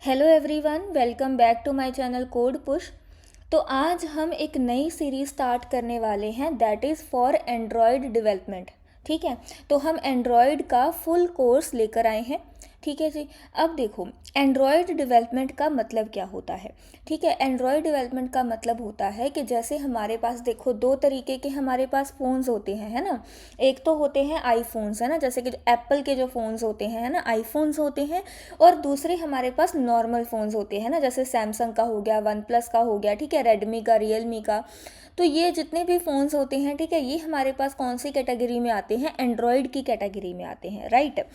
Hello everyone, welcome back to my channel code push. तो आज हम एक नई सीरीज स्टार्ट करने वाले हैं that is for Android development. ठीक है, तो हम एंड्रॉयड का फुल कोर्स लेकर आए हैं। ठीक है जी। अब देखो, एंड्रॉयड डेवलपमेंट का मतलब क्या होता है। ठीक है, एंड्रॉयड डेवलपमेंट का मतलब होता है कि जैसे हमारे पास देखो दो तरीके के हमारे पास फ़ोन्स होते हैं, है ना। एक तो होते हैं आईफोन्स, है ना, जैसे कि एप्पल के जो फ़ोन्स होते हैं, है ना, आईफोन्स होते हैं। और दूसरे हमारे पास नॉर्मल फ़ोन्स होते हैं ना, जैसे सैमसंग का हो गया, वन प्लस का हो गया, ठीक है, रेडमी का, रियलमी का। तो ये जितने भी फ़ोन्स होते हैं, ठीक है, ये हमारे पास कौन सी कैटेगरी में आते हैं, एंड्रॉयड की कैटेगरी में आते हैं, राइट।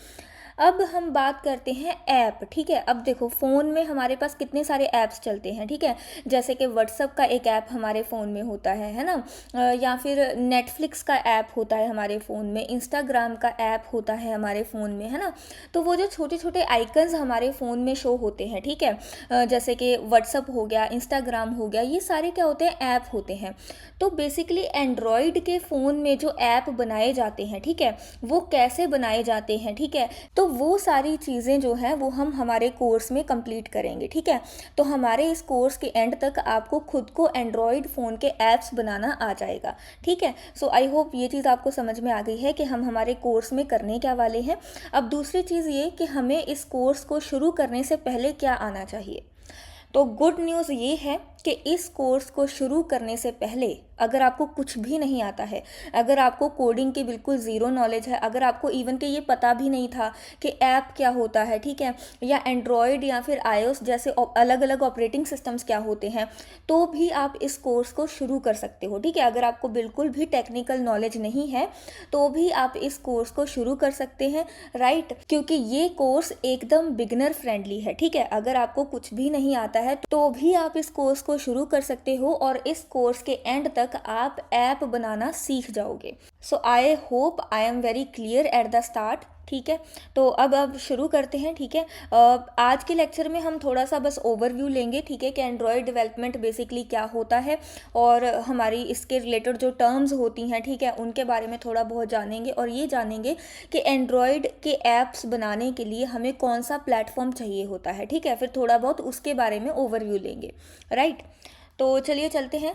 अब हम बात करते हैं ऐप। ठीक है, अब देखो फ़ोन में हमारे पास कितने सारे ऐप्स चलते हैं। ठीक है, जैसे कि व्हाट्सअप का एक ऐप हमारे फ़ोन में होता है ना। या फिर नेटफ्लिक्स का ऐप होता है हमारे फ़ोन में, इंस्टाग्राम का ऐप होता है हमारे फ़ोन में, है ना। तो वो जो छोटे छोटे आइकन्स हमारे फ़ोन में शो होते हैं, ठीक है, जैसे कि व्हाट्सअप हो गया, इंस्टाग्राम हो गया, ये सारे क्या होते हैं, ऐप होते हैं। तो बेसिकली एंड्रॉयड के फ़ोन में जो ऐप बनाए जाते हैं, ठीक है, वो कैसे बनाए जाते हैं, ठीक है, तो वो सारी चीज़ें जो हैं वो हम हमारे कोर्स में कंप्लीट करेंगे। ठीक है, तो हमारे इस कोर्स के एंड तक आपको खुद को एंड्रॉयड फ़ोन के ऐप्स बनाना आ जाएगा। ठीक है, सो आई होप ये चीज़ आपको समझ में आ गई है कि हम हमारे कोर्स में करने क्या वाले हैं। अब दूसरी चीज़ ये कि हमें इस कोर्स को शुरू करने से पहले क्या आना चाहिए। तो गुड न्यूज़ ये है कि इस कोर्स को शुरू करने से पहले अगर आपको कुछ भी नहीं आता है, अगर आपको कोडिंग की बिल्कुल ज़ीरो नॉलेज है, अगर आपको इवन के ये पता भी नहीं था कि ऐप क्या होता है, ठीक है, या एंड्रॉयड या फिर आईओएस जैसे अलग अलग ऑपरेटिंग सिस्टम्स क्या होते हैं, तो भी आप इस कोर्स को शुरू कर सकते हो। ठीक है, अगर आपको बिल्कुल भी टेक्निकल नॉलेज नहीं है तो भी आप इस कोर्स को शुरू कर सकते हैं, राइट, क्योंकि ये कोर्स एकदम बिगनर फ्रेंडली है। ठीक है, अगर आपको कुछ भी नहीं आता है तो भी आप इस कोर्स को शुरू कर सकते हो और इस कोर्स के एंड तक आप ऐप बनाना सीख जाओगे। So I hope I am very clear at the start. ठीक है, तो अब शुरू करते हैं। ठीक है, आज के लेक्चर में हम थोड़ा सा बस ओवरव्यू लेंगे, ठीक है, कि एंड्रॉयड डेवलपमेंट बेसिकली क्या होता है और हमारी इसके रिलेटेड जो टर्म्स होती हैं, ठीक है, उनके बारे में थोड़ा बहुत जानेंगे और ये जानेंगे कि एंड्रॉयड के ऐप्स बनाने के लिए हमें कौन सा प्लेटफॉर्म चाहिए होता है। ठीक है, फिर थोड़ा बहुत उसके बारे में ओवरव्यू लेंगे, राइट। तो चलिए चलते हैं।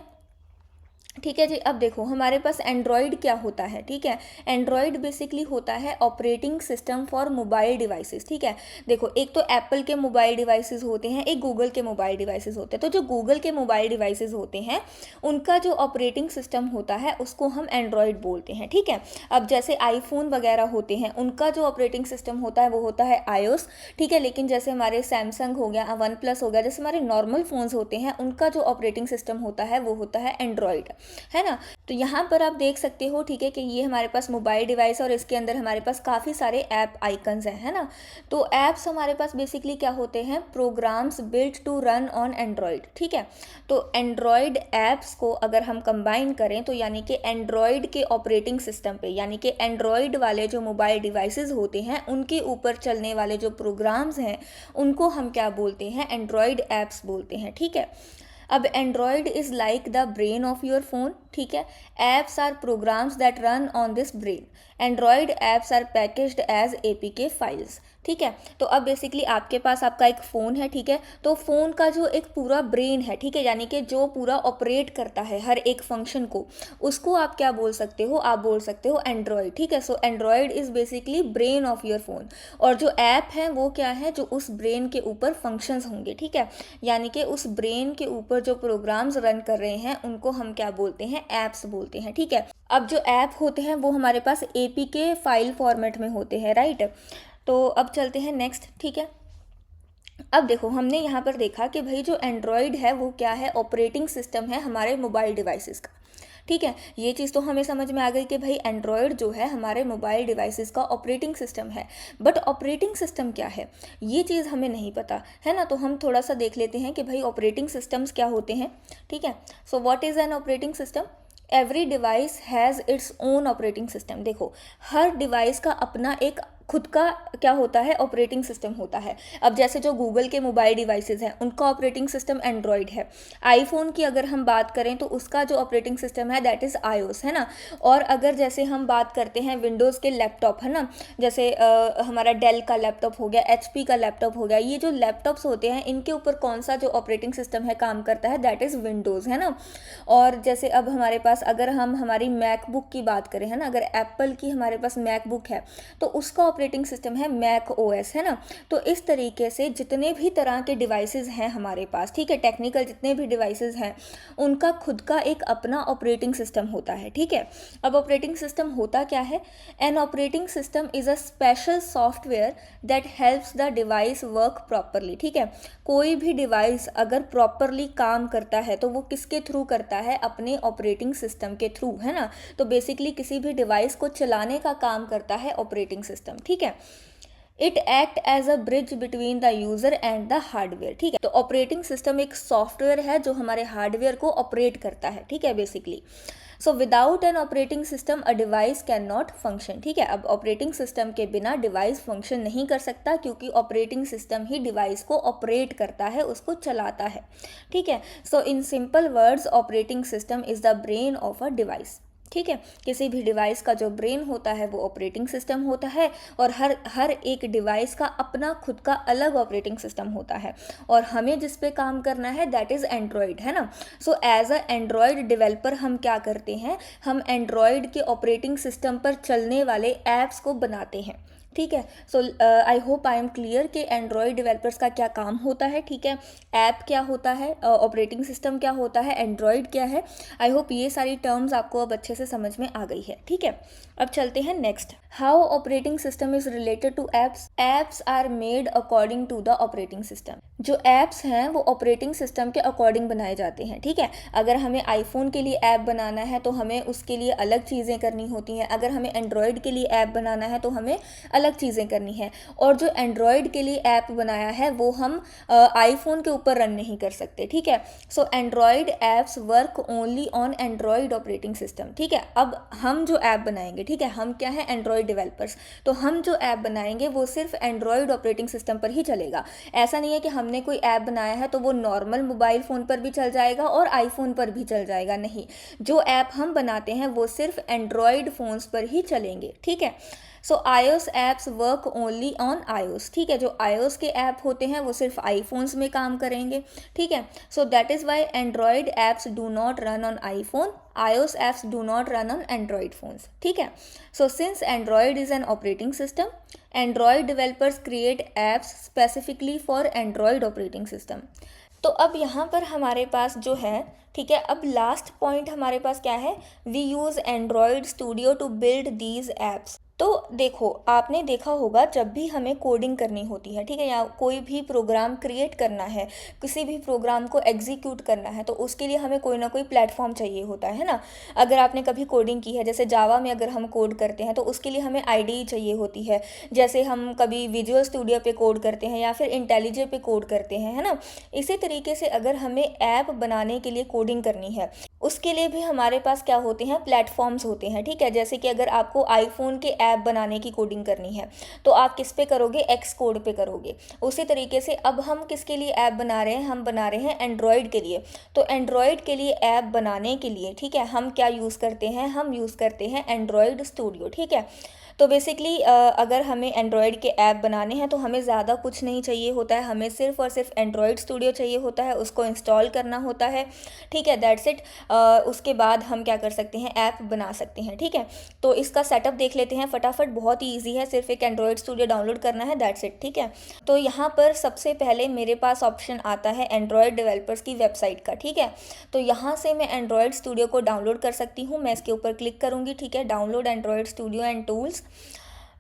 ठीक है जी। अब देखो हमारे पास एंड्रॉयड क्या होता है। ठीक है, एंड्रॉयड बेसिकली होता है operating system for mobile devices. ठीक है, देखो एक तो एप्पल के मोबाइल डिवाइसेस होते हैं, एक गूगल के मोबाइल डिवाइसेस होते हैं। तो जो गूगल के मोबाइल डिवाइसेस होते हैं उनका जो ऑपरेटिंग सिस्टम होता है उसको हम एंड्रॉयड बोलते हैं। ठीक है, अब जैसे आईफोन वगैरह होते हैं उनका जो ऑपरेटिंग सिस्टम होता है वो होता है आईओएस। ठीक है, लेकिन जैसे हमारे सैमसंग हो गया, वन प्लस हो गया, जैसे हमारे नॉर्मल फ़ोन्स होते हैं उनका जो ऑपरेटिंग सिस्टम होता है वो होता है एंड्रॉयड, है ना। तो यहाँ पर आप देख सकते हो, ठीक है, कि ये हमारे पास मोबाइल डिवाइस और इसके अंदर हमारे पास काफ़ी सारे ऐप आइकन्स हैं, है ना। तो ऐप्स हमारे पास बेसिकली क्या होते हैं, programs built to run on Android. ठीक है, तो एंड्रॉयड ऐप्स को अगर हम कंबाइन करें तो यानी कि एंड्रॉयड के ऑपरेटिंग सिस्टम पे, यानी कि एंड्रॉयड वाले जो मोबाइल डिवाइसेस होते हैं उनके ऊपर चलने वाले जो प्रोग्राम्स हैं उनको हम क्या बोलते हैं, एंड्रॉयड ऐप्स बोलते हैं। ठीक है, अब Android is like the brain of your phone. ठीक है, apps are programs that run on this brain. Android apps are packaged as APK files. ठीक है, तो अब बेसिकली आपके पास आपका एक फ़ोन है, ठीक है, तो फ़ोन का जो एक पूरा ब्रेन है, ठीक है, यानी कि जो पूरा ऑपरेट करता है हर एक फंक्शन को, उसको आप क्या बोल सकते हो, आप बोल सकते हो एंड्रॉयड। ठीक है, so Android is basically brain of your phone. और जो ऐप है वो क्या है, जो उस ब्रेन के ऊपर फंक्शंस होंगे। ठीक है, यानी कि उस ब्रेन के ऊपर जो प्रोग्राम्स रन कर रहे हैं उनको हम क्या बोलते हैं, ऐप्स बोलते हैं। ठीक है, अब जो ऐप होते हैं वो हमारे पास एपीके फाइल फॉर्मेट में होते हैं, राइट। तो अब चलते हैं नेक्स्ट। ठीक है, अब देखो हमने यहाँ पर देखा कि भाई जो एंड्रॉयड है वो क्या है, ऑपरेटिंग सिस्टम है हमारे मोबाइल डिवाइसेस का। ठीक है, ये चीज़ तो हमें समझ में आ गई कि भाई एंड्रॉयड जो है हमारे मोबाइल डिवाइसेस का ऑपरेटिंग सिस्टम है। बट ऑपरेटिंग सिस्टम क्या है ये चीज़ हमें नहीं पता, है ना। तो हम थोड़ा सा देख लेते हैं कि भाई ऑपरेटिंग सिस्टम्स क्या होते हैं। ठीक है, so what is an operating system. Every device has its own operating system. देखो हर डिवाइस का अपना एक खुद का क्या होता है, ऑपरेटिंग सिस्टम होता है। अब जैसे जो गूगल के मोबाइल डिवाइसेस हैं उनका ऑपरेटिंग सिस्टम एंड्रॉयड है। आईफोन की अगर हम बात करें तो उसका जो ऑपरेटिंग सिस्टम है दैट इज़ iOS, है ना। और अगर जैसे हम बात करते हैं विंडोज़ के लैपटॉप, है ना, जैसे हमारा डेल का लैपटॉप हो गया, HP का लैपटॉप हो गया, ये जो लैपटॉप्स होते हैं इनके ऊपर कौन सा जो ऑपरेटिंग सिस्टम है काम करता है दैट इज़ विंडोज़, है ना। और जैसे अब हमारे पास अगर हम हमारी मैकबुक की बात करें, है ना, अगर एप्पल की हमारे पास मैकबुक है तो उसका ऑपरेटिंग सिस्टम है मैक OS, है ना। तो इस तरीके से जितने भी तरह के डिवाइसेस हैं हमारे पास, ठीक है, टेक्निकल जितने भी डिवाइसेस हैं उनका खुद का एक अपना ऑपरेटिंग सिस्टम होता है, ठीक है। अब ऑपरेटिंग सिस्टम होता क्या है? An operating system is a special software that helps the device work properly, ठीक है। कोई भी डिवाइस अगर प्रॉपरली काम करता है तो वो किसके थ्रू करता है? अपने ऑपरेटिंग सिस्टम के थ्रू, है ना। तो बेसिकली किसी भी डिवाइस को चलाने का काम करता है ऑपरेटिंग सिस्टम, ठीक है। It act as a bridge between the user and the hardware, ठीक है। तो ऑपरेटिंग सिस्टम एक सॉफ्टवेयर है जो हमारे हार्डवेयर को ऑपरेट करता है, ठीक है, basically. So without an operating system a device can not function, ठीक है। अब ऑपरेटिंग सिस्टम के बिना डिवाइस फंक्शन नहीं कर सकता क्योंकि ऑपरेटिंग सिस्टम ही डिवाइस को ऑपरेट करता है, उसको चलाता है, ठीक है। So in simple words operating system is the brain of a device, ठीक है। किसी भी डिवाइस का जो ब्रेन होता है वो ऑपरेटिंग सिस्टम होता है और हर एक डिवाइस का अपना खुद का अलग ऑपरेटिंग सिस्टम होता है और हमें जिस पे काम करना है दैट इज़ एंड्रॉयड, है ना। So as a Android developer हम क्या करते हैं? हम एंड्रॉयड के ऑपरेटिंग सिस्टम पर चलने वाले ऐप्स को बनाते हैं, ठीक है। So I hope I am clear कि एंड्रॉयड डेवलपर्स का क्या काम होता है, ठीक है। ऐप क्या होता है, ऑपरेटिंग सिस्टम क्या होता है, एंड्रॉयड क्या है। आई होप ये सारी टर्म्स आपको अब अच्छे से समझ में आ गई है, ठीक है। अब चलते हैं next. How operating system is related to apps? Apps are made according to the operating system. जो ऐप्स हैं वो ऑपरेटिंग सिस्टम के अकॉर्डिंग बनाए जाते हैं, ठीक है। अगर हमें आईफोन के लिए ऐप बनाना है तो हमें उसके लिए अलग चीज़ें करनी होती हैं, अगर हमें एंड्रॉयड के लिए ऐप बनाना है तो हमें अलग चीज़ें करनी है। और जो एंड्रॉयड के लिए ऐप बनाया है वो हम आईफोन के ऊपर रन नहीं कर सकते, ठीक है। So Android apps work only on Android operating system, ठीक है। अब हम जो ऐप बनाएंगे, ठीक है, हम क्या है? Android developers. तो हम जो ऐप बनाएंगे वो सिर्फ एंड्रॉयड ऑपरेटिंग सिस्टम पर ही चलेगा। ऐसा नहीं है कि हमने कोई ऐप बनाया है तो वो नॉर्मल मोबाइल फ़ोन पर भी चल जाएगा और आईफोन पर भी चल जाएगा, नहीं। जो ऐप हम बनाते हैं वो सिर्फ एंड्रॉयड फ़ोन्स पर ही चलेंगे, ठीक है। सो iOS apps work only on iOS, ठीक है। जो iOS के ऐप होते हैं वो सिर्फ आईफोन्स में काम करेंगे, ठीक है। So that is why Android apps do not run on iPhone, iOS apps do not run on Android phones, ठीक है। So since Android is an operating system, Android developers create apps specifically for Android operating system. तो अब यहाँ पर हमारे पास जो है, ठीक है, अब लास्ट पॉइंट हमारे पास क्या है? We use Android Studio to build these apps. तो देखो, आपने देखा होगा जब भी हमें कोडिंग करनी होती है, ठीक है, या कोई भी प्रोग्राम क्रिएट करना है, किसी भी प्रोग्राम को एग्जीक्यूट करना है तो उसके लिए हमें कोई ना कोई प्लेटफॉर्म चाहिए होता है ना। अगर आपने कभी कोडिंग की है, जैसे जावा में अगर हम कोड करते हैं तो उसके लिए हमें आईडी चाहिए होती है। जैसे हम कभी विजुअल स्टूडियो पे कोड करते हैं या फिर इंटेलिजे पे कोड करते हैं, है ना। इसी तरीके से अगर हमें ऐप बनाने के लिए कोडिंग करनी है उसके लिए भी हमारे पास क्या होते हैं? प्लेटफॉर्म्स होते हैं, ठीक है। जैसे कि अगर आपको आईफोन के ऐप बनाने की कोडिंग करनी है तो आप किस पे करोगे? एक्स कोड पे करोगे। उसी तरीके से अब हम किसके लिए ऐप बना रहे हैं? हम बना रहे हैं एंड्रॉयड के लिए। तो एंड्रॉयड के लिए ऐप बनाने के लिए, ठीक है, हम क्या यूज़ करते हैं? हम यूज़ करते हैं एंड्रॉयड स्टूडियो, ठीक है। तो बेसिकली अगर हमें एंड्रॉयड के ऐप बनाने हैं तो हमें ज़्यादा कुछ नहीं चाहिए होता है, हमें सिर्फ और सिर्फ एंड्रॉयड स्टूडियो चाहिए होता है, उसको इंस्टॉल करना होता है, ठीक है, दैट्स इट। उसके बाद हम क्या कर सकते हैं? ऐप बना सकते हैं, ठीक है। तो इसका सेटअप देख लेते हैं फटाफट, बहुत ही ईजी है, सिर्फ एक एंड्रॉयड स्टूडियो डाउनलोड करना है, दैट्स इट, ठीक है। तो यहाँ पर सबसे पहले मेरे पास ऑप्शन आता है एंड्रॉयड डेवलपर्स की वेबसाइट का, ठीक है। तो यहाँ से मैं एंड्रॉयड स्टूडियो को डाउनलोड कर सकती हूँ, मैं इसके ऊपर क्लिक करूँगी, ठीक है, download Android studio and tools.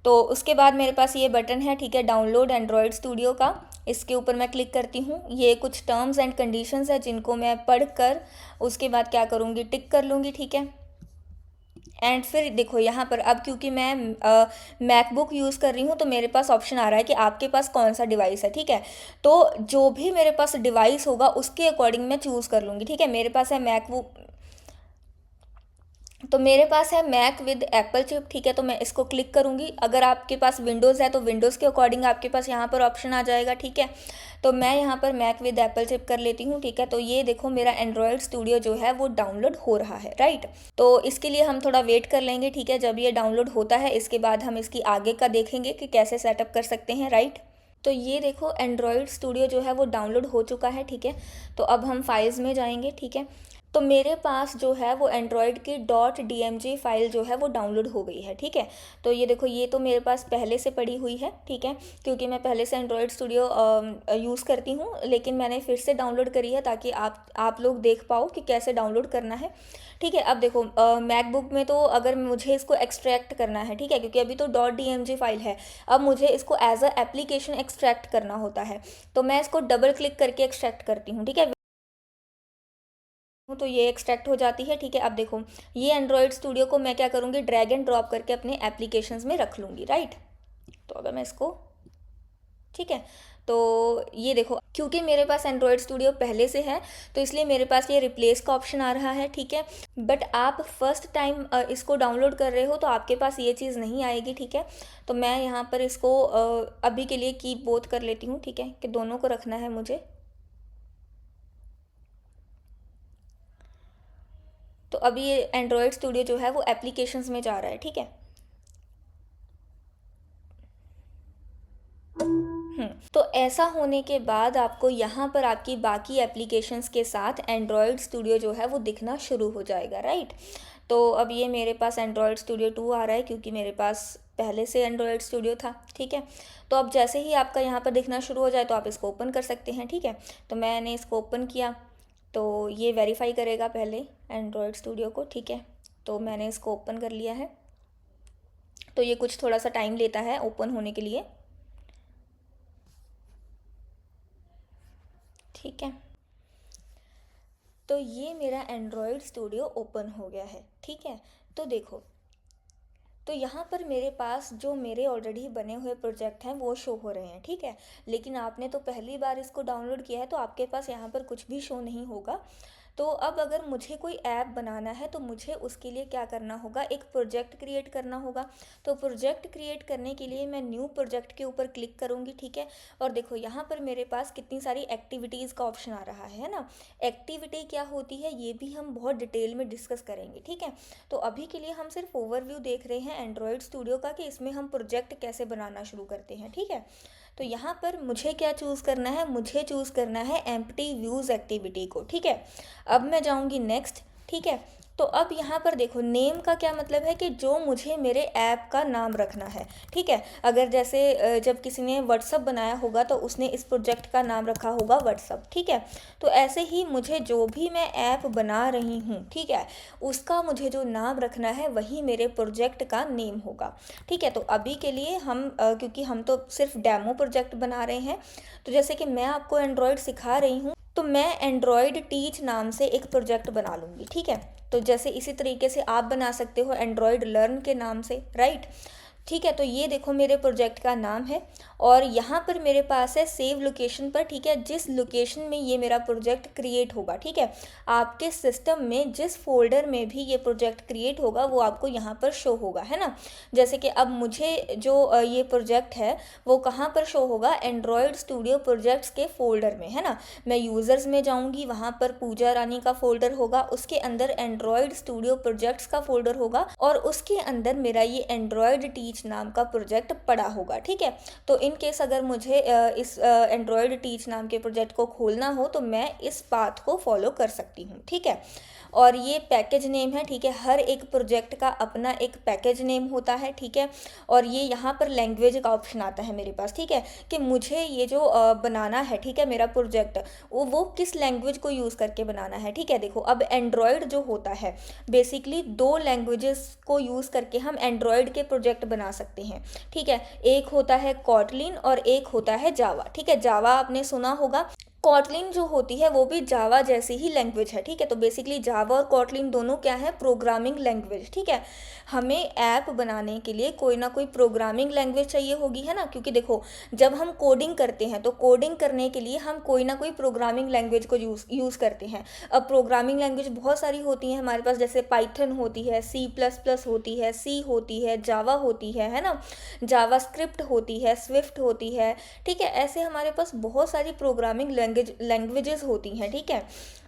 तो उसके बाद मेरे पास ये बटन है, ठीक है, डाउनलोड एंड्रॉयड स्टूडियो का, इसके ऊपर मैं क्लिक करती हूँ। ये कुछ टर्म्स एंड कंडीशंस है जिनको मैं पढ़ कर उसके बाद क्या करूँगी? टिक कर लूँगी, ठीक है। एंड फिर देखो यहाँ पर अब क्योंकि मैं मैकबुक यूज़ कर रही हूँ तो मेरे पास ऑप्शन आ रहा है कि आपके पास कौन सा डिवाइस है, ठीक है। तो जो भी मेरे पास डिवाइस होगा उसके अकॉर्डिंग मैं चूज़ कर लूँगी, ठीक है। मेरे पास है मैकबुक, तो मेरे पास है मैक विद एप्पल चिप, ठीक है। तो मैं इसको क्लिक करूँगी। अगर आपके पास विंडोज़ है तो विंडोज़ के अकॉर्डिंग आपके पास यहाँ पर ऑप्शन आ जाएगा, ठीक है। तो मैं यहाँ पर मैक विद एप्पल चिप कर लेती हूँ, ठीक है। तो ये देखो मेरा एंड्रॉयड स्टूडियो जो है वो डाउनलोड हो रहा है, राइट। तो इसके लिए हम थोड़ा वेट कर लेंगे, ठीक है। जब ये डाउनलोड होता है इसके बाद हम इसकी आगे का देखेंगे कि कैसे सेटअप कर सकते हैं, राइट। तो ये देखो एंड्रॉयड स्टूडियो जो है वो डाउनलोड हो चुका है, ठीक है। तो अब हम फाइल्स में जाएंगे, ठीक है। तो मेरे पास जो है वो एंड्रॉयड की .dmg फाइल जो है वो डाउनलोड हो गई है, ठीक है। तो ये देखो ये तो मेरे पास पहले से पड़ी हुई है, ठीक है, क्योंकि मैं पहले से एंड्रॉयड स्टूडियो यूज़ करती हूँ, लेकिन मैंने फिर से डाउनलोड करी है ताकि आप लोग देख पाओ कि कैसे डाउनलोड करना है, ठीक है। अब देखो मैकबुक में तो अगर मुझे इसको एक्सट्रैक्ट करना है, ठीक है, क्योंकि अभी तो .dmg फाइल है, अब मुझे इसको एज अ एप्लीकेशन एक्सट्रैक्ट करना होता है। तो मैं इसको डबल क्लिक करके एक्सट्रैक्ट करती हूँ, ठीक है। तो ये एक्सट्रैक्ट हो जाती है, ठीक है। अब देखो ये एंड्रॉयड स्टूडियो को मैं क्या करूँगी, ड्रैग एंड ड्रॉप करके अपने एप्लीकेशंस में रख लूँगी, राइट। तो अगर मैं इसको, ठीक है, तो ये देखो क्योंकि मेरे पास एंड्रॉयड स्टूडियो पहले से है तो इसलिए मेरे पास ये रिप्लेस का ऑप्शन आ रहा है, ठीक है। बट आप फर्स्ट टाइम इसको डाउनलोड कर रहे हो तो आपके पास ये चीज़ नहीं आएगी, ठीक है। तो मैं यहाँ पर इसको अभी के लिए कीप बोथ कर लेती हूँ, ठीक है, कि दोनों को रखना है मुझे। तो अभी ये एंड्रॉयड स्टूडियो जो है वो एप्लीकेशंस में जा रहा है, ठीक है। तो ऐसा होने के बाद आपको यहाँ पर आपकी बाकी एप्लीकेशंस के साथ एंड्रॉयड स्टूडियो जो है वो दिखना शुरू हो जाएगा, राइट। तो अब ये मेरे पास एंड्रॉयड स्टूडियो 2 आ रहा है क्योंकि मेरे पास पहले से एंड्रॉयड स्टूडियो था, ठीक है। तो अब जैसे ही आपका यहाँ पर दिखना शुरू हो जाए तो आप इसको ओपन कर सकते हैं, ठीक है। तो मैंने इसको ओपन किया तो ये वेरीफाई करेगा पहले एंड्रॉयड स्टूडियो को, ठीक है। तो मैंने इसको ओपन कर लिया है। तो ये कुछ थोड़ा सा टाइम लेता है ओपन होने के लिए, ठीक है। तो ये मेरा एंड्रॉयड स्टूडियो ओपन हो गया है, ठीक है। तो देखो तो यहाँ पर मेरे पास जो मेरे ऑलरेडी बने हुए प्रोजेक्ट हैं वो शो हो रहे हैं, ठीक है। लेकिन आपने तो पहली बार इसको डाउनलोड किया है तो आपके पास यहाँ पर कुछ भी शो नहीं होगा। तो अब अगर मुझे कोई ऐप बनाना है तो मुझे उसके लिए क्या करना होगा, एक प्रोजेक्ट क्रिएट करना होगा। तो प्रोजेक्ट क्रिएट करने के लिए मैं न्यू प्रोजेक्ट के ऊपर क्लिक करूँगी, ठीक है। और देखो यहाँ पर मेरे पास कितनी सारी एक्टिविटीज़ का ऑप्शन आ रहा है ना। एक्टिविटी क्या होती है ये भी हम बहुत डिटेल में डिस्कस करेंगे, ठीक है। तो अभी के लिए हम सिर्फ ओवरव्यू देख रहे हैं एंड्रॉयड स्टूडियो का कि इसमें हम प्रोजेक्ट कैसे बनाना शुरू करते हैं, ठीक है। तो यहाँ पर मुझे क्या चूज़ करना है, मुझे चूज़ करना है एम्प्टी व्यूज़ एक्टिविटी को, ठीक है। अब मैं जाऊँगी नेक्स्ट, ठीक है। तो अब यहाँ पर देखो नेम का क्या मतलब है कि जो मुझे मेरे ऐप का नाम रखना है, ठीक है। अगर जैसे जब किसी ने व्हाट्सअप बनाया होगा तो उसने इस प्रोजेक्ट का नाम रखा होगा व्हाट्सअप, ठीक है। तो ऐसे ही मुझे जो भी मैं ऐप बना रही हूँ, ठीक है, उसका मुझे जो नाम रखना है वही मेरे प्रोजेक्ट का नेम होगा, ठीक है। तो अभी के लिए हम क्योंकि हम तो सिर्फ डेमो प्रोजेक्ट बना रहे हैं, तो जैसे कि मैं आपको एंड्रॉयड सिखा रही हूँ तो मैं एंड्रॉयड टीच नाम से एक प्रोजेक्ट बना लूँगी, ठीक है। तो जैसे इसी तरीके से आप बना सकते हो एंड्रॉयड लर्न के नाम से, राइट। ठीक है, तो ये देखो मेरे प्रोजेक्ट का नाम है और यहाँ पर मेरे पास है सेव लोकेशन पर, ठीक है, जिस लोकेशन में ये मेरा प्रोजेक्ट क्रिएट होगा, ठीक है। आपके सिस्टम में जिस फोल्डर में भी ये प्रोजेक्ट क्रिएट होगा वो आपको यहाँ पर शो होगा, है ना। जैसे कि अब मुझे जो ये प्रोजेक्ट है वो कहाँ पर शो होगा, एंड्रॉयड स्टूडियो प्रोजेक्ट्स के फोल्डर में, है ना। मैं यूज़र्स में जाऊँगी, वहाँ पर पूजा रानी का फोल्डर होगा, उसके अंदर एंड्रॉयड स्टूडियो प्रोजेक्ट्स का फोल्डर होगा और उसके अंदर मेरा ये एंड्रॉयड टीच नाम का प्रोजेक्ट पड़ा होगा, ठीक है। तो इन केस अगर मुझे इस एंड्रॉयड टीच नाम के प्रोजेक्ट को खोलना हो तो मैं इस पाथ को फॉलो कर सकती हूँ, ठीक है। और ये पैकेज नेम है, ठीक है, हर एक प्रोजेक्ट का अपना एक पैकेज नेम होता है, ठीक है। और ये यहाँ पर लैंग्वेज का ऑप्शन आता है मेरे पास, ठीक है, कि मुझे ये जो बनाना है, ठीक है, मेरा प्रोजेक्ट वो किस लैंग्वेज को यूज़ करके बनाना है, ठीक है। देखो अब एंड्रॉयड जो होता है बेसिकली दो लैंग्वेजेस को यूज़ करके हम एंड्रॉयड के प्रोजेक्ट बना सकते हैं, ठीक है। एक होता है कॉटलिन और एक होता है जावा, ठीक है। जावा आपने सुना होगा, कॉटलिन जो होती है वो भी जावा जैसी ही लैंग्वेज है, ठीक है। तो बेसिकली जावा और कॉटलिन दोनों क्या है, प्रोग्रामिंग लैंग्वेज, ठीक है। हमें ऐप बनाने के लिए कोई ना कोई प्रोग्रामिंग लैंग्वेज चाहिए होगी, है ना, क्योंकि देखो जब हम कोडिंग करते हैं तो कोडिंग करने के लिए हम कोई ना कोई प्रोग्रामिंग लैंग्वेज को यूज़ करते हैं। अब प्रोग्रामिंग लैंग्वेज बहुत सारी होती हैं हमारे पास, जैसे पाइथन होती है, सी प्लस प्लस होती है, सी होती है, जावा होती है ना, जावा स्क्रिप्ट होती है, स्विफ्ट होती है, ठीक है। ऐसे हमारे पास बहुत सारी प्रोग्रामिंग लैंग्वेजेस होती हैं, ठीक है।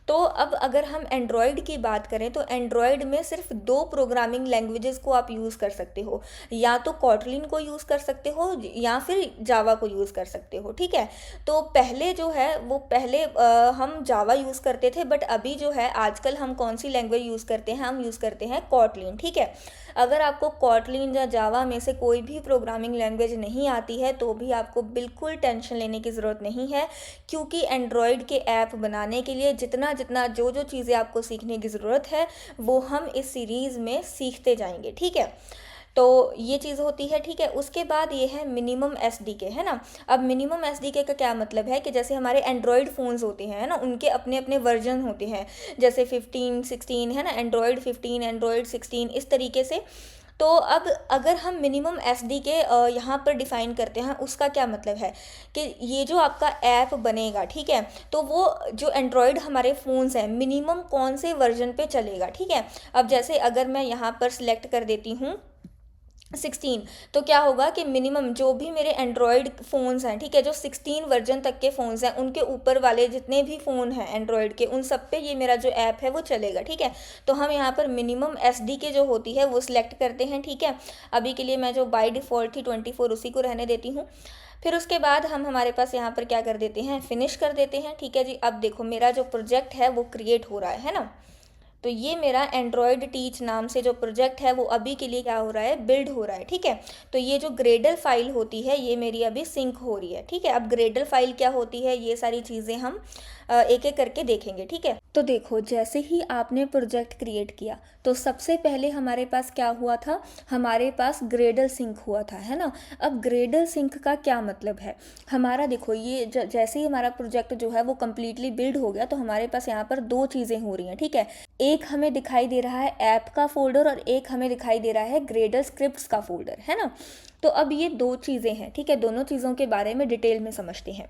तो अब अगर हम एंड्रॉयड की बात करें तो एंड्रॉयड में सिर्फ दो प्रोग्रामिंग लैंग्वेजेस को आप यूज़ कर सकते हो, या तो कॉटलिन को यूज़ कर सकते हो या फिर जावा को यूज़ कर सकते हो, ठीक है। तो पहले जो है वो पहले हम जावा यूज़ करते थे, बट अभी जो है आजकल हम कौन सी लैंग्वेज यूज़ करते हैं, हम यूज़ करते हैं कॉटलिन, ठीक है। अगर आपको कॉटलिन या जावा में से कोई भी प्रोग्रामिंग लैंग्वेज नहीं आती है तो भी आपको बिल्कुल टेंशन लेने की ज़रूरत नहीं है, क्योंकि एंड्रॉयड के ऐप बनाने के लिए जितना जितना जो जो चीज़ें आपको सीखने की ज़रूरत है वो हम इस सीरीज़ में सीखते जाएंगे, ठीक है। तो ये चीज़ होती है, ठीक है। उसके बाद ये है मिनिमम एसडीके, है ना। अब मिनिमम एसडीके का क्या मतलब है कि जैसे हमारे एंड्रॉयड फ़ोन्स होते हैं, है ना, उनके अपने अपने वर्जन होते हैं, जैसे 15 16, है ना, एंड्रॉयड 15, एंड्रॉयड 16, इस तरीके से। तो अब अगर हम मिनिमम एसडीके यहाँ पर डिफ़ाइन करते हैं, उसका क्या मतलब है कि ये जो आपका ऐप बनेगा, ठीक है, तो वो जो एंड्रॉयड हमारे फ़ोन्स हैं मिनिमम कौन से वर्जन पे चलेगा, ठीक है। अब जैसे अगर मैं यहाँ पर सिलेक्ट कर देती हूँ 16, तो क्या होगा कि मिनिमम जो भी मेरे एंड्रॉयड फ़ोन्स हैं, ठीक है, जो 16 वर्जन तक के फ़ोन्स हैं उनके ऊपर वाले जितने भी फ़ोन हैं एंड्रॉयड के, उन सब पे ये मेरा जो ऐप है वो चलेगा, ठीक है। तो हम यहाँ पर मिनिमम एसडीके जो होती है वो सिलेक्ट करते हैं, ठीक है। अभी के लिए मैं जो बाय डिफ़ॉल्ट थी 24 उसी को रहने देती हूँ। फिर उसके बाद हम हमारे पास यहाँ पर क्या कर देते हैं, फिनिश कर देते हैं, ठीक है जी। अब देखो मेरा जो प्रोजेक्ट है वो क्रिएट हो रहा है ना। तो ये मेरा एंड्रॉयड टीच नाम से जो प्रोजेक्ट है वो अभी के लिए क्या हो रहा है, बिल्ड हो रहा है, ठीक है। तो ये जो ग्रेडल फाइल होती है ये मेरी अभी सिंक हो रही है, ठीक है। अब ग्रेडल फाइल क्या होती है ये सारी चीज़ें हम एक एक करके देखेंगे, ठीक है। तो देखो जैसे ही आपने प्रोजेक्ट क्रिएट किया तो सबसे पहले हमारे पास क्या हुआ था, हमारे पास ग्रेडल सिंक हुआ था, है ना। अब ग्रेडल सिंक का क्या मतलब है, हमारा देखो ये जैसे ही हमारा प्रोजेक्ट जो है वो कम्प्लीटली बिल्ड हो गया तो हमारे पास यहाँ पर दो चीज़ें हो रही हैं, ठीक है। एक हमें दिखाई दे रहा है ऐप का फोल्डर और एक हमें दिखाई दे रहा है ग्रेडल स्क्रिप्ट्स का फोल्डर, है ना। तो अब ये दो चीज़ें हैं, ठीक है, दोनों चीज़ों के बारे में डिटेल में समझते हैं।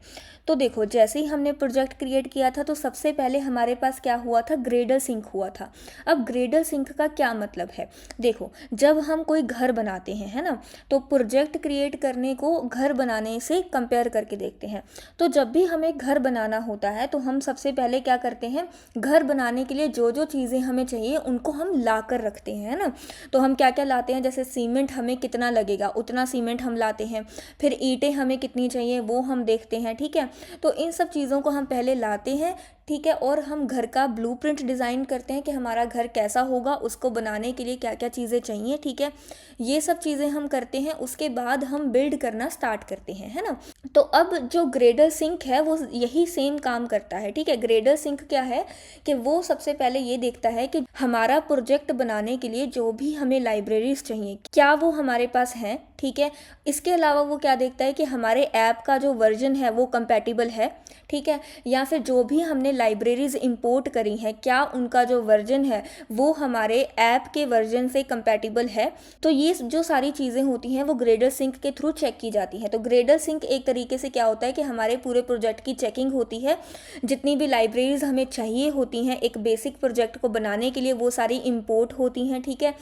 तो देखो जैसे ही हमने प्रोजेक्ट क्रिएट किया था तो सबसे पहले हमारे पास क्या हुआ था, ग्रेडल सिंक हुआ था। अब ग्रेडल सिंक का क्या मतलब है, देखो जब हम कोई घर बनाते हैं, है ना, तो प्रोजेक्ट क्रिएट करने को घर बनाने से कंपेयर करके देखते हैं। तो जब भी हमें घर बनाना होता है तो हम सबसे पहले क्या करते हैं, घर बनाने के लिए जो जो चीज़ें हमें चाहिए उनको हम ला कर रखते हैं, है ना। तो हम क्या क्या लाते हैं, जैसे सीमेंट हमें कितना लगेगा उतना सीमेंट हम लाते हैं, फिर ईंटें हमें कितनी चाहिए वो हम देखते हैं, ठीक है। तो इन सब चीज़ों को हम पहले लाते हैं, ठीक है, और हम घर का ब्लूप्रिंट डिज़ाइन करते हैं कि हमारा घर कैसा होगा, उसको बनाने के लिए क्या क्या चीज़ें चाहिए, ठीक है। ये सब चीज़ें हम करते हैं, उसके बाद हम बिल्ड करना स्टार्ट करते हैं, है ना। तो अब जो ग्रेडल सिंक है वो यही सेम काम करता है, ठीक है। ग्रेडल सिंक क्या है कि वो सबसे पहले ये देखता है कि हमारा प्रोजेक्ट बनाने के लिए जो भी हमें लाइब्रेरीज चाहिए क्या वो हमारे पास हैं, ठीक है। इसके अलावा वो क्या देखता है कि हमारे ऐप का जो वर्जन है वो कंपैटिबल है, ठीक है, या फिर जो भी हमने लाइब्रेरीज इंपोर्ट करी हैं क्या उनका जो वर्जन है वो हमारे ऐप के वर्जन से कंपैटिबल है। तो ये जो सारी चीज़ें होती हैं वो ग्रेडल सिंक के थ्रू चेक की जाती हैं। तो ग्रेडल सिंक एक तरीके से क्या होता है कि हमारे पूरे प्रोजेक्ट की चेकिंग होती है, जितनी भी लाइब्रेरीज हमें चाहिए होती हैं एक बेसिक प्रोजेक्ट को बनाने के लिए वो सारी इंपोर्ट होती हैं, ठीक है।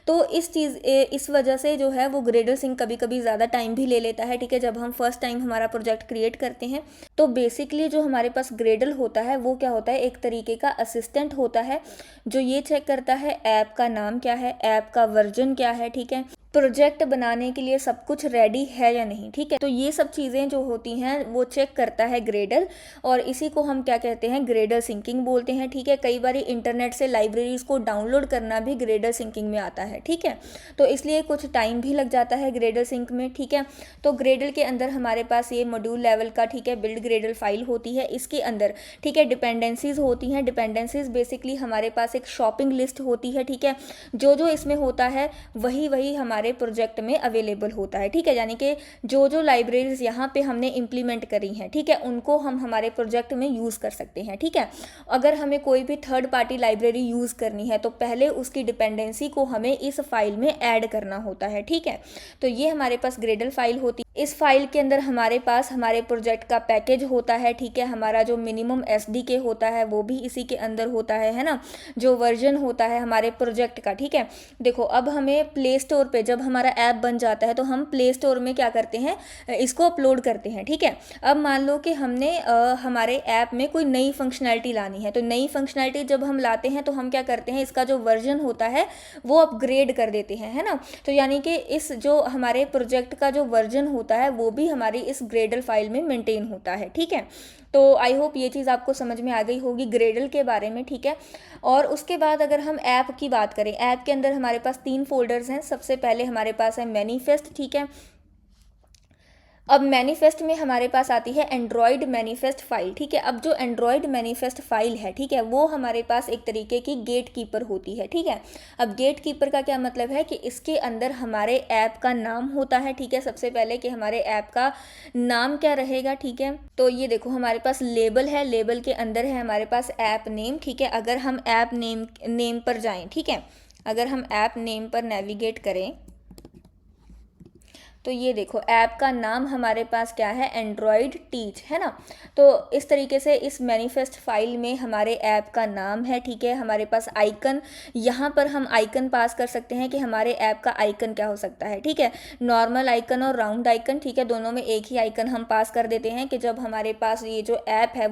तो इस वजह से जो है वो ग्रेडल सिंक कभी कभी ज़्यादा टाइम भी ले लेता है, ठीक है, जब हम फर्स्ट टाइम हमारा प्रोजेक्ट क्रिएट करते हैं। तो बेसिकली जो हमारे पास ग्रेडल होता है वो क्या होता है, एक तरीके का असिस्टेंट होता है जो ये चेक करता है ऐप का नाम क्या है, ऐप का वर्जन क्या है, ठीक है, प्रोजेक्ट बनाने के लिए सब कुछ रेडी है या नहीं, ठीक है। तो ये सब चीज़ें जो होती हैं वो चेक करता है ग्रेडल, और इसी को हम क्या कहते हैं, ग्रेडल सिंकिंग बोलते हैं, ठीक है। कई बार इंटरनेट से लाइब्रेरीज को डाउनलोड करना भी ग्रेडल सिंकिंग में आता है, ठीक है। तो इसलिए कुछ टाइम भी लग जाता है ग्रेडल सिंक में, ठीक है। तो ग्रेडल के अंदर हमारे पास ये मॉड्यूल लेवल का, ठीक है, बिल्ड ग्रेडल फाइल होती है, इसके अंदर, ठीक है, डिपेंडेंसीज होती हैं। डिपेंडेंसीज बेसिकली हमारे पास एक शॉपिंग लिस्ट होती है, ठीक है। जो जो इसमें होता है वही वही हमारे प्रोजेक्ट में अवेलेबल होता है, ठीक है। यानी कि जो जो लाइब्रेरीज यहाँ पे हमने इम्प्लीमेंट करी हैं, ठीक है, उनको हम हमारे प्रोजेक्ट में यूज़ कर सकते हैं, ठीक है। अगर हमें कोई भी थर्ड पार्टी लाइब्रेरी यूज़ करनी है तो पहले उसकी डिपेंडेंसी को हमें इस फाइल में ऐड करना होता है, ठीक है। तो ये हमारे पास ग्रेडल फाइल होती है। इस फाइल के अंदर हमारे पास हमारे प्रोजेक्ट का पैकेज होता है, ठीक है। हमारा जो मिनिमम एसडीके होता है वो भी इसी के अंदर होता है ना। जो वर्जन होता है हमारे प्रोजेक्ट का, ठीक है। देखो अब हमें प्ले स्टोर पे जब हमारा ऐप बन जाता है तो हम प्ले स्टोर में क्या करते हैं, इसको अपलोड करते हैं, ठीक है। अब मान लो कि हमने हमारे ऐप में कोई नई फंक्शनैलिटी लानी है, तो नई फंक्शनैलिटी जब हम लाते हैं तो हम क्या करते हैं, इसका जो वर्जन होता है वो अपग्रेड कर देते हैं, है ना। तो यानी कि इस जो हमारे प्रोजेक्ट का जो वर्जन होता है वो भी हमारी इस ग्रेडल फाइल में मेंटेन होता है, ठीक है। तो आई होप ये चीज़ आपको समझ में आ गई होगी ग्रेडल के बारे में, ठीक है। और उसके बाद अगर हम ऐप की बात करें, ऐप के अंदर हमारे पास 3 फोल्डर्स हैं। सबसे पहले हमारे पास है मैनिफेस्ट, ठीक है। अब मैनिफेस्ट में हमारे पास आती है एंड्रॉयड मैनिफेस्ट फाइल, ठीक है। अब जो एंड्रॉयड मैनिफेस्ट फाइल है, ठीक है, वो हमारे पास एक तरीके की गेट कीपर होती है, ठीक है। अब गेट कीपर का क्या मतलब है कि इसके अंदर हमारे ऐप का नाम होता है, ठीक है। सबसे पहले कि हमारे ऐप का नाम क्या रहेगा, ठीक है। तो ये देखो हमारे पास लेबल है, लेबल के अंदर है हमारे पास ऐप नेम, ठीक है। अगर हम ऐप नेम पर जाएं, ठीक है, अगर हम ऐप नेम पर नेविगेट करें तो ये देखो ऐप का नाम हमारे पास क्या है, एंड्रॉयड टीच, है ना। तो इस तरीके से इस मैनिफेस्ट फाइल में हमारे ऐप का नाम है, ठीक है। हमारे पास आइकन, यहाँ पर हम आइकन पास कर सकते हैं कि हमारे ऐप का आइकन क्या हो सकता है, ठीक है। नॉर्मल आइकन और राउंड आइकन, ठीक है, दोनों में एक ही आइकन हम पास कर देते हैं कि जब हमारे पास ये जो ऐप है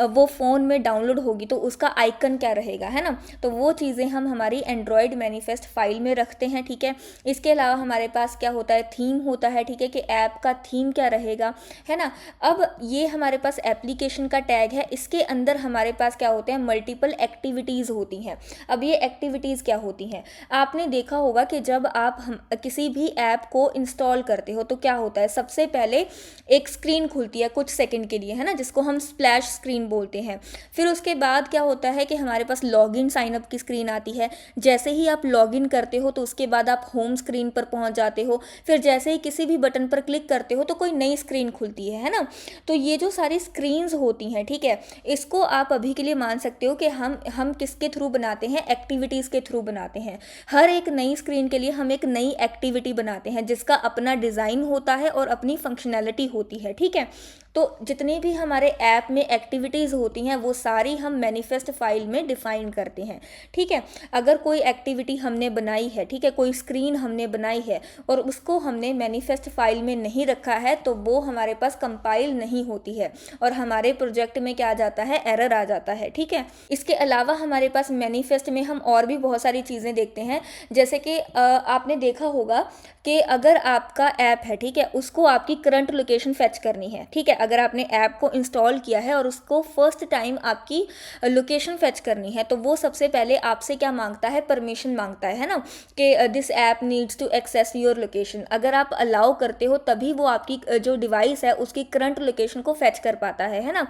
वो फ़ोन में डाउनलोड होगी तो उसका आइकन क्या रहेगा, है ना। तो वो चीज़ें हम हमारी एंड्रॉयड मैनिफेस्ट फाइल में रखते हैं, ठीक है। इसके अलावा हमारे पास क्या होता है, थीम होता है, ठीक है, कि ऐप का थीम क्या रहेगा, है ना। अब ये हमारे पास एप्लीकेशन का टैग है, इसके अंदर हमारे पास क्या होते हैं, मल्टीपल एक्टिविटीज़ होती हैं। अब ये एक्टिविटीज़ क्या होती हैं, आपने देखा होगा कि जब आप किसी भी ऐप को इंस्टॉल करते हो तो क्या होता है, सबसे पहले एक स्क्रीन खुलती है कुछ सेकंड के लिए, है ना, जिसको हम स्प्लैश स्क्रीन बोलते हैं। फिर उसके बाद क्या होता है कि हमारे पास लॉगिन साइनअप की स्क्रीन आती है। जैसे ही आप लॉगिन करते हो तो उसके बाद आप होम स्क्रीन पर पहुंच जाते हो। फिर जैसे ही किसी भी बटन पर क्लिक करते हो तो कोई नई स्क्रीन खुलती है ना। तो ये जो सारी स्क्रीन्स होती हैं, ठीक है, इसको आप अभी के लिए मान सकते हो कि हम किसके थ्रू बनाते हैं, एक्टिविटीज़ के थ्रू बनाते हैं। हर एक नई स्क्रीन के लिए हम एक नई एक्टिविटी बनाते हैं जिसका अपना डिज़ाइन होता है और अपनी फंक्शनैलिटी होती है, ठीक है। तो जितनी भी हमारे ऐप में एक्टिविटीज़ होती हैं वो सारी हम मैनिफेस्ट फाइल में डिफाइन करते हैं, ठीक है। अगर कोई एक्टिविटी हमने बनाई है, ठीक है, कोई स्क्रीन हमने बनाई है और उसको हमने मैनिफेस्ट फाइल में नहीं रखा है तो वो हमारे पास कंपाइल नहीं होती है और हमारे प्रोजेक्ट में क्या आ जाता है, एरर आ जाता है, ठीक है। इसके अलावा हमारे पास मैनिफेस्ट में हम और भी बहुत सारी चीज़ें देखते हैं, जैसे कि आपने देखा होगा कि अगर आपका ऐप है, ठीक है, उसको आपकी करंट लोकेशन फेच करनी है, ठीक है। अगर आपने ऐप को इंस्टॉल किया है और उसको फर्स्ट टाइम आपकी लोकेशन फेच करनी है तो वो सबसे पहले आपसे क्या मांगता है, परमिशन मांगता है ना, कि this app needs to access your location. अगर आप अलाउ करते हो तभी वो आपकी जो डिवाइस है उसकी करंट लोकेशन को फेच कर पाता है ना।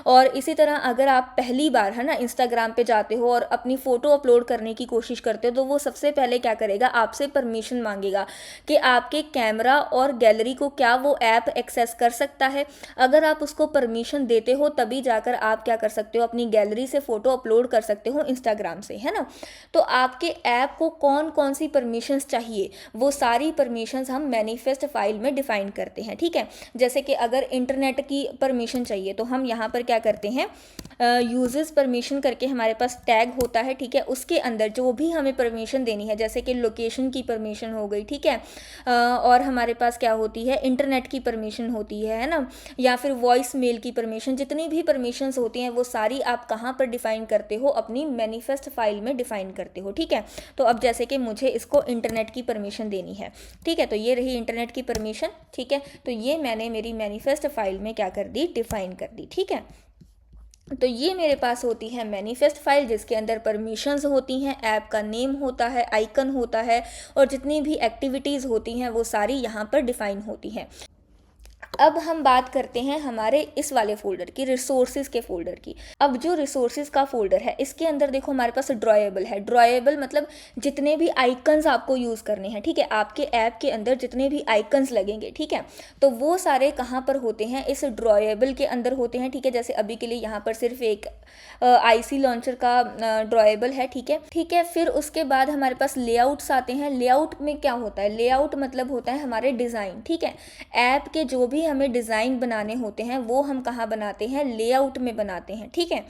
और इसी तरह अगर आप पहली बार, है ना, इंस्टाग्राम पे जाते हो और अपनी फ़ोटो अपलोड करने की कोशिश करते हो तो वो सबसे पहले क्या करेगा, आपसे परमिशन मांगेगा कि आपके कैमरा और गैलरी को क्या वो ऐप एक्सेस कर सकता है। अगर आप उसको परमिशन देते हो तभी जाकर आप क्या कर सकते हो, अपनी गैलरी से फ़ोटो अपलोड कर सकते हो इंस्टाग्राम से, है ना। तो आपके ऐप को कौन कौन सी परमिशंस चाहिए वो सारी परमिशंस हम मैनिफेस्ट फाइल में डिफाइन करते हैं, ठीक है। जैसे कि अगर इंटरनेट की परमिशन चाहिए तो हम यहाँ पर क्या करते हैं, यूजेस परमिशन करके हमारे पास टैग होता है, ठीक है। उसके अंदर जो भी हमें परमिशन देनी है, जैसे कि लोकेशन की परमिशन हो गई, ठीक है, और हमारे पास क्या होती है, इंटरनेट की परमिशन होती है ना, या फिर वॉइस मेल की परमिशन, जितनी भी परमिशंस होती हैं वो सारी आप कहाँ पर डिफाइन करते हो, अपनी मैनिफेस्ट फाइल में डिफाइन करते हो, ठीक है। तो अब जैसे कि मुझे इसको इंटरनेट की परमिशन देनी है, ठीक है, तो ये रही इंटरनेट की परमिशन, ठीक है। तो ये मैंने मेरी मैनिफेस्ट फाइल में क्या कर दी, डिफाइन कर दी, ठीक है। तो ये मेरे पास होती है मैनिफेस्ट फाइल जिसके अंदर परमिशंस होती हैं, ऐप का नेम होता है, आइकन होता है और जितनी भी एक्टिविटीज़ होती हैं वो सारी यहाँ पर डिफाइन होती हैं। अब हम बात करते हैं हमारे इस वाले फ़ोल्डर की, रिसोर्सेज़ के फ़ोल्डर की। अब जो रिसोर्सेज़ का फ़ोल्डर है, इसके अंदर देखो हमारे पास ड्रॉएबल है। ड्रॉएबल मतलब जितने भी आइकन्स आपको यूज़ करने हैं, ठीक है, आपके ऐप के अंदर जितने भी आइकन्स लगेंगे, ठीक है, तो वो सारे कहाँ पर होते हैं, इस ड्रॉएबल के अंदर होते हैं, ठीक है। जैसे अभी के लिए यहाँ पर सिर्फ एक आईसी लॉन्चर का ड्रॉएबल है, ठीक है, ठीक है। फिर उसके बाद हमारे पास लेआउट्स आते हैं। लेआउट में क्या होता है, लेआउट मतलब होता है हमारे डिज़ाइन, ठीक है। ऐप के जो भी हमें डिज़ाइन बनाने होते हैं वो हम कहाँ बनाते हैं, लेआउट में बनाते हैं, ठीक है।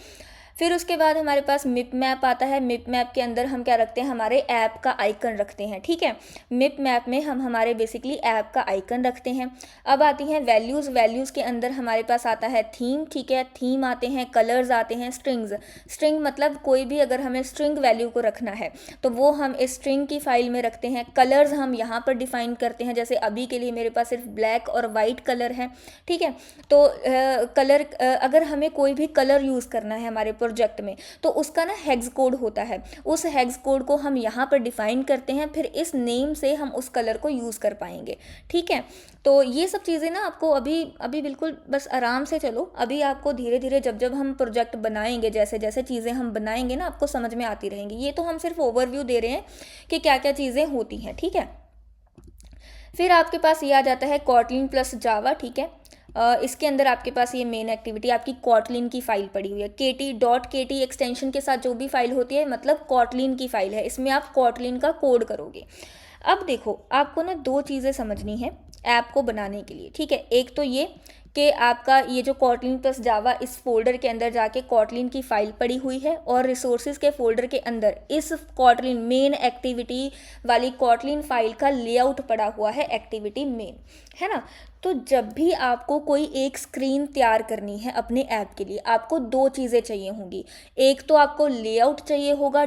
फिर उसके बाद हमारे पास मिप मैप आता है। मिप मैप के अंदर हम क्या रखते हैं, हमारे ऐप का आइकन रखते हैं, ठीक है। मिप मैप में हम हमारे बेसिकली ऐप का आइकन रखते हैं। अब आती हैं वैल्यूज़। वैल्यूज़ के अंदर हमारे पास आता है थीम, ठीक है, थीम आते हैं, कलर्स आते हैं, स्ट्रिंग्स। स्ट्रिंग मतलब कोई भी अगर हमें स्ट्रिंग वैल्यू को रखना है तो वो हम इस स्ट्रिंग की फाइल में रखते हैं। कलर्स हम यहाँ पर डिफाइन करते हैं, जैसे अभी के लिए मेरे पास सिर्फ ब्लैक और वाइट कलर है, ठीक है। तो कलर अगर हमें कोई भी कलर यूज़ करना है हमारे प्रोजेक्ट में तो उसका ना हेक्स कोड होता है। उस हेक्स कोड को हम यहाँ पर डिफाइन करते हैं, फिर इस नेम से हम उस कलर को यूज़ कर पाएंगे, ठीक है। तो ये सब चीज़ें ना आपको अभी अभी बिल्कुल बस आराम से चलो, अभी आपको धीरे धीरे जब जब हम प्रोजेक्ट बनाएंगे, जैसे जैसे चीज़ें हम बनाएंगे ना, आपको समझ में आती रहेंगी। ये तो हम सिर्फ ओवरव्यू दे रहे हैं कि क्या क्या चीज़ें होती हैं, ठीक है। फिर आपके पास ये आ जाता है कॉटलिन प्लस जावा, ठीक है। इसके अंदर आपके पास ये मेन एक्टिविटी आपकी कॉटलिन की फाइल पड़ी हुई है। KT.KT एक्सटेंशन के साथ जो भी फाइल होती है मतलब कॉटलिन की फाइल है, इसमें आप कॉटलिन का कोड करोगे। अब देखो आपको ना दो चीज़ें समझनी है ऐप को बनाने के लिए, ठीक है। एक तो ये कि आपका ये जो कॉटलिन प्लस जावा इस फोल्डर के अंदर जाके कॉटलिन की फाइल पड़ी हुई है, और रिसोर्सेज के फोल्डर के अंदर इस कॉटलिन मेन एक्टिविटी वाली कॉटलिन फाइल का लेआउट पड़ा हुआ है, एक्टिविटी मेन, है ना। तो जब भी आपको कोई एक स्क्रीन तैयार करनी है अपने ऐप के लिए, आपको दो चीज़ें चाहिए होंगी। एक तो आपको लेआउट चाहिए होगा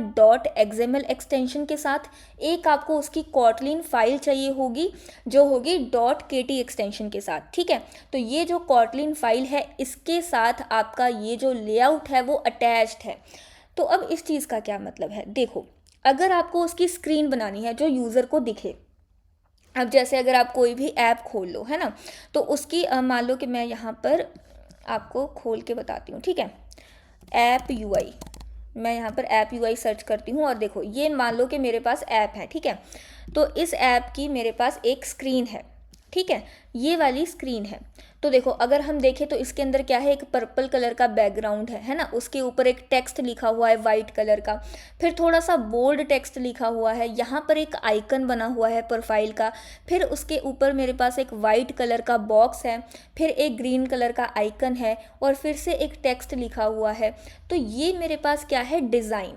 .xml एक्सटेंशन के साथ, एक आपको उसकी कॉटलिन फाइल चाहिए होगी जो होगी .kt एक्सटेंशन के साथ, ठीक है। तो ये जो कॉटलिन फाइल है इसके साथ आपका ये जो लेआउट है वो अटैच्ड है। तो अब इस चीज़ का क्या मतलब है, देखो अगर आपको उसकी स्क्रीन बनानी है जो यूज़र को दिखे, अब जैसे अगर आप कोई भी ऐप खोल लो, है ना, तो उसकी मान लो कि मैं यहाँ पर आपको खोल के बताती हूँ, ठीक है। ऐप यूआई, मैं यहाँ पर ऐप यूआई सर्च करती हूँ और देखो ये मान लो कि मेरे पास ऐप है, ठीक है। तो इस ऐप की मेरे पास एक स्क्रीन है, ठीक है, ये वाली स्क्रीन है। तो देखो अगर हम देखें तो इसके अंदर क्या है, एक पर्पल कलर का बैकग्राउंड है ना, उसके ऊपर एक टेक्स्ट लिखा हुआ है वाइट कलर का, फिर थोड़ा सा बोल्ड टेक्स्ट लिखा हुआ है, यहाँ पर एक आइकन बना हुआ है प्रोफाइल का, फिर उसके ऊपर मेरे पास एक वाइट कलर का बॉक्स है, फिर एक ग्रीन कलर का आइकन है, और फिर से एक टेक्स्ट लिखा हुआ है। तो ये मेरे पास क्या है, डिज़ाइन,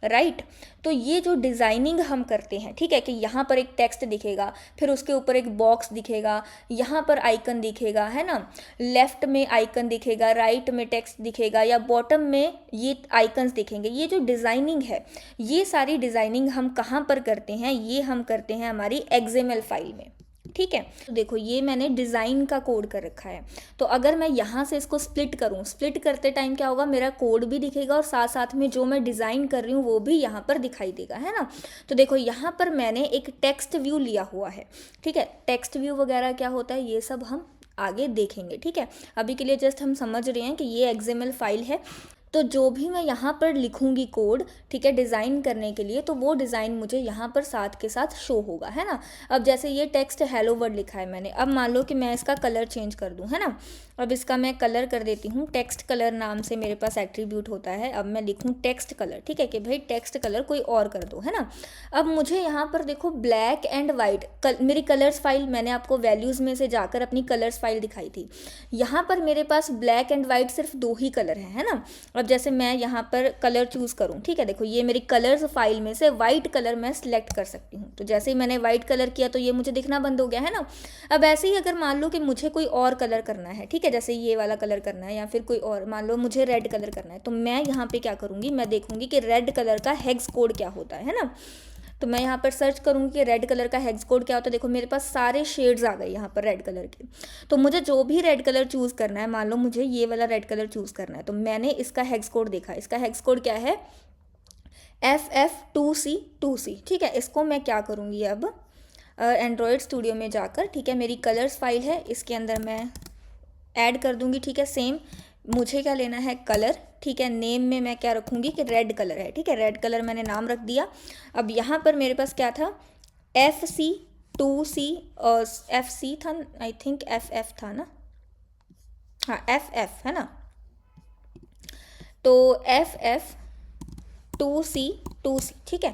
राइट। तो ये जो डिज़ाइनिंग हम करते हैं, ठीक है, कि यहाँ पर एक टेक्स्ट दिखेगा, फिर उसके ऊपर एक बॉक्स दिखेगा, यहाँ पर आइकन दिखेगा, है ना, लेफ्ट में आइकन दिखेगा, राइट में टेक्स्ट दिखेगा, या बॉटम में ये आइकन्स दिखेंगे। ये जो डिज़ाइनिंग है, ये सारी डिज़ाइनिंग हम कहाँ पर करते हैं, ये हम करते हैं हमारी XML फाइल में, ठीक है। तो देखो ये मैंने डिज़ाइन का कोड कर रखा है, तो अगर मैं यहाँ से इसको स्प्लिट करूँ, स्प्लिट करते टाइम क्या होगा, मेरा कोड भी दिखेगा और साथ साथ में जो मैं डिज़ाइन कर रही हूँ वो भी यहाँ पर दिखाई देगा, है ना। तो देखो यहाँ पर मैंने एक टेक्स्ट व्यू लिया हुआ है, ठीक है। टेक्स्ट व्यू वगैरह क्या होता है ये सब हम आगे देखेंगे, ठीक है। अभी के लिए जस्ट हम समझ रहे हैं कि ये XML फाइल है। तो जो भी मैं यहाँ पर लिखूँगी कोड, ठीक है, डिज़ाइन करने के लिए, तो वो डिज़ाइन मुझे यहाँ पर साथ के साथ शो होगा, है ना। अब जैसे ये टेक्स्ट हेलो वर्ड लिखा है मैंने, अब मान लो कि मैं इसका कलर चेंज कर दूँ, है ना। अब इसका मैं कलर कर देती हूँ, टेक्स्ट कलर नाम से मेरे पास एट्रीब्यूट होता है। अब मैं लिखूँ टेक्स्ट कलर, ठीक है, कि भाई टेक्स्ट कलर कोई और कर दो, है ना। अब मुझे यहाँ पर देखो ब्लैक एंड वाइट मेरी कलर्स फाइल, मैंने आपको वैल्यूज़ में से जाकर अपनी कलर्स फाइल दिखाई थी, यहाँ पर मेरे पास ब्लैक एंड वाइट सिर्फ दो ही कलर है ना। अब जैसे मैं यहाँ पर कलर चूज़ करूँ, ठीक है, देखो ये मेरी कलर्स फाइल में से वाइट कलर मैं सिलेक्ट कर सकती हूँ। तो जैसे ही मैंने वाइट कलर किया तो ये मुझे दिखना बंद हो गया, है ना। अब ऐसे ही अगर मान लो कि मुझे कोई और कलर करना है, ठीक है, जैसे ये वाला कलर करना है या फिर कोई और, मान लो मुझे रेड कलर करना है, तो मैं यहाँ पे क्या करूँगी, मैं देखूँगी कि रेड कलर का हेक्स कोड क्या होता है ना। तो मैं यहाँ पर सर्च करूँगी कि रेड कलर का हेक्स कोड क्या होता है। देखो मेरे पास सारे शेड्स आ गए यहाँ पर रेड कलर के। तो मुझे जो भी रेड कलर चूज़ करना है, मान लो मुझे ये वाला रेड कलर चूज़ करना है, तो मैंने इसका हेक्स कोड देखा, इसका हेक्स कोड क्या है, FF2C2C, ठीक है। इसको मैं क्या करूँगी, अब एंड्रॉयड स्टूडियो में जाकर, ठीक है, मेरी कलर्स फाइल है, इसके अंदर मैं ऐड कर दूंगी, ठीक है। सेम मुझे क्या लेना है, कलर, ठीक है। नेम में मैं क्या रखूँगी कि रेड कलर है, ठीक है, रेड कलर मैंने नाम रख दिया। अब यहाँ पर मेरे पास क्या था, FC2C और FC था, आई थिंक FF था ना, हाँ FF है ना, तो FF2C, ठीक है।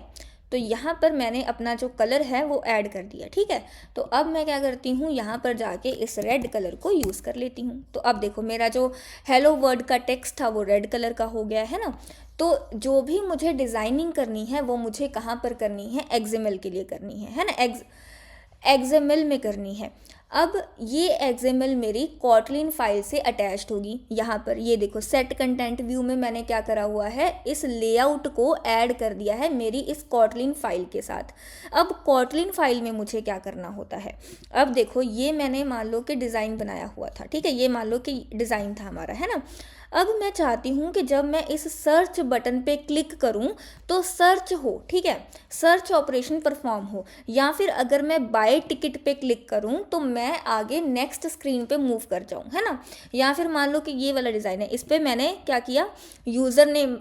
तो यहाँ पर मैंने अपना जो कलर है वो ऐड कर दिया, ठीक है। तो अब मैं क्या करती हूँ, यहाँ पर जाके इस रेड कलर को यूज़ कर लेती हूँ। तो अब देखो मेरा जो हेलो वर्ड का टेक्स्ट था वो रेड कलर का हो गया है ना। तो जो भी मुझे डिज़ाइनिंग करनी है वो मुझे कहाँ पर करनी है, एक्सएमएल के लिए करनी है ना, एक्सएमएल में करनी है। अब ये एक्सएमएल मेरी कॉटलिन फाइल से अटैच्ड होगी। यहाँ पर ये देखो सेट कंटेंट व्यू में मैंने क्या करा हुआ है, इस लेआउट को ऐड कर दिया है मेरी इस कॉटलिन फाइल के साथ। अब कॉटलिन फाइल में मुझे क्या करना होता है, अब देखो ये मैंने मान लो कि डिज़ाइन बनाया हुआ था, ठीक है, ये मान लो कि डिज़ाइन था हमारा, है ना। अब मैं चाहती हूँ कि जब मैं इस सर्च बटन पे क्लिक करूँ तो सर्च हो, ठीक है, सर्च ऑपरेशन परफॉर्म हो, या फिर अगर मैं बाय टिकट पे क्लिक करूँ तो मैं आगे नेक्स्ट स्क्रीन पे मूव कर जाऊँ, है ना। या फिर मान लो कि ये वाला डिज़ाइन है, इस पर मैंने क्या किया, यूज़र नेम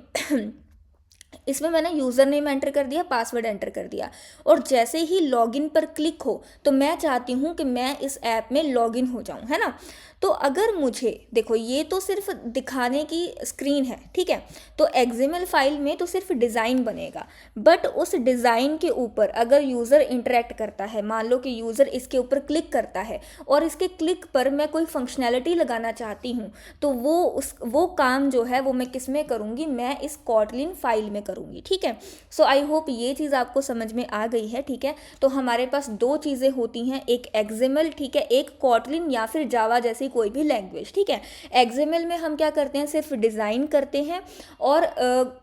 इसमें मैंने यूज़र नेम एंटर कर दिया, पासवर्ड एंटर कर दिया, और जैसे ही लॉगिन पर क्लिक हो तो मैं चाहती हूँ कि मैं इस ऐप में लॉगिन हो जाऊँ, है ना। तो अगर मुझे देखो ये तो सिर्फ दिखाने की स्क्रीन है, ठीक है, तो एक्सएमएल फाइल में तो सिर्फ डिज़ाइन बनेगा, बट उस डिज़ाइन के ऊपर अगर यूज़र इंटरेक्ट करता है, मान लो कि यूज़र इसके ऊपर क्लिक करता है और इसके क्लिक पर मैं कोई फंक्शनैलिटी लगाना चाहती हूँ, तो वो काम जो है वो मैं किस में करूँगी, मैं इस कॉटलिन फाइल में करूँगी, ठीक है। सो आई होप ये चीज़ आपको समझ में आ गई है, ठीक है। तो हमारे पास दो चीज़ें होती हैं, एक एक्सएमएल, ठीक है, एक कॉटलिन या फिर जावा जैसी कोई भी लैंग्वेज, ठीक है। एक्सएमएल में हम क्या करते हैं, सिर्फ डिज़ाइन करते हैं, और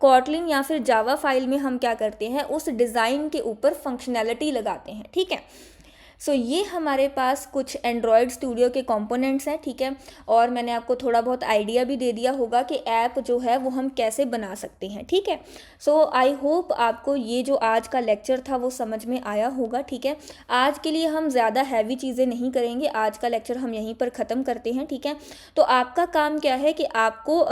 कॉटलिन या फिर जावा फाइल में हम क्या करते हैं, उस डिज़ाइन के ऊपर फंक्शनैलिटी लगाते हैं, ठीक है। सो ये हमारे पास कुछ एंड्रॉयड स्टूडियो के कंपोनेंट्स हैं, ठीक है, और मैंने आपको थोड़ा बहुत आइडिया भी दे दिया होगा कि ऐप जो है वो हम कैसे बना सकते हैं, ठीक है। सो आई होप आपको ये जो आज का लेक्चर था वो समझ में आया होगा, ठीक है। आज के लिए हम ज़्यादा हैवी चीज़ें नहीं करेंगे, आज का लेक्चर हम यहीं पर ख़त्म करते हैं, ठीक है। तो आपका काम क्या है कि आपको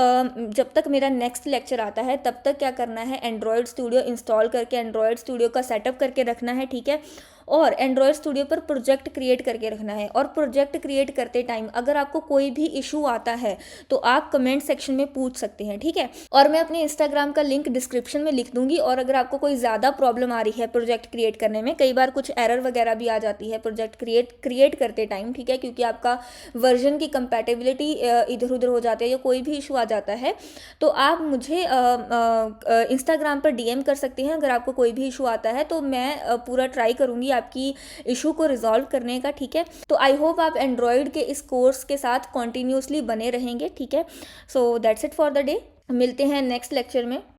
जब तक मेरा नेक्स्ट लेक्चर आता है तब तक क्या करना है, एंड्रॉयड स्टूडियो इंस्टॉल करके एंड्रॉयड स्टूडियो का सेटअप करके रखना है, ठीक है, और एंड्रॉयड स्टूडियो पर प्रोजेक्ट क्रिएट करके रखना है। और प्रोजेक्ट क्रिएट करते टाइम अगर आपको कोई भी इशू आता है तो आप कमेंट सेक्शन में पूछ सकते हैं, ठीक है। और मैं अपने इंस्टाग्राम का लिंक डिस्क्रिप्शन में लिख दूंगी, और अगर आपको कोई ज़्यादा प्रॉब्लम आ रही है प्रोजेक्ट क्रिएट करने में, कई बार कुछ एरर वगैरह भी आ जाती है प्रोजेक्ट क्रिएट करते टाइम, ठीक है, क्योंकि आपका वर्जन की कंपैटिबिलिटी इधर उधर हो जाती है या कोई भी इशू आ जाता है, तो आप मुझे इंस्टाग्राम पर डीएम कर सकते हैं। अगर आपको कोई भी इशू आता है तो मैं पूरा ट्राई करूँगी आपकी इशू को रिजॉल्व करने का, ठीक है। तो आई होप आप एंड्रॉयड के इस कोर्स के साथ कॉन्टीन्यूसली बने रहेंगे, ठीक है। So that's it for the day, मिलते हैं नेक्स्ट लेक्चर में।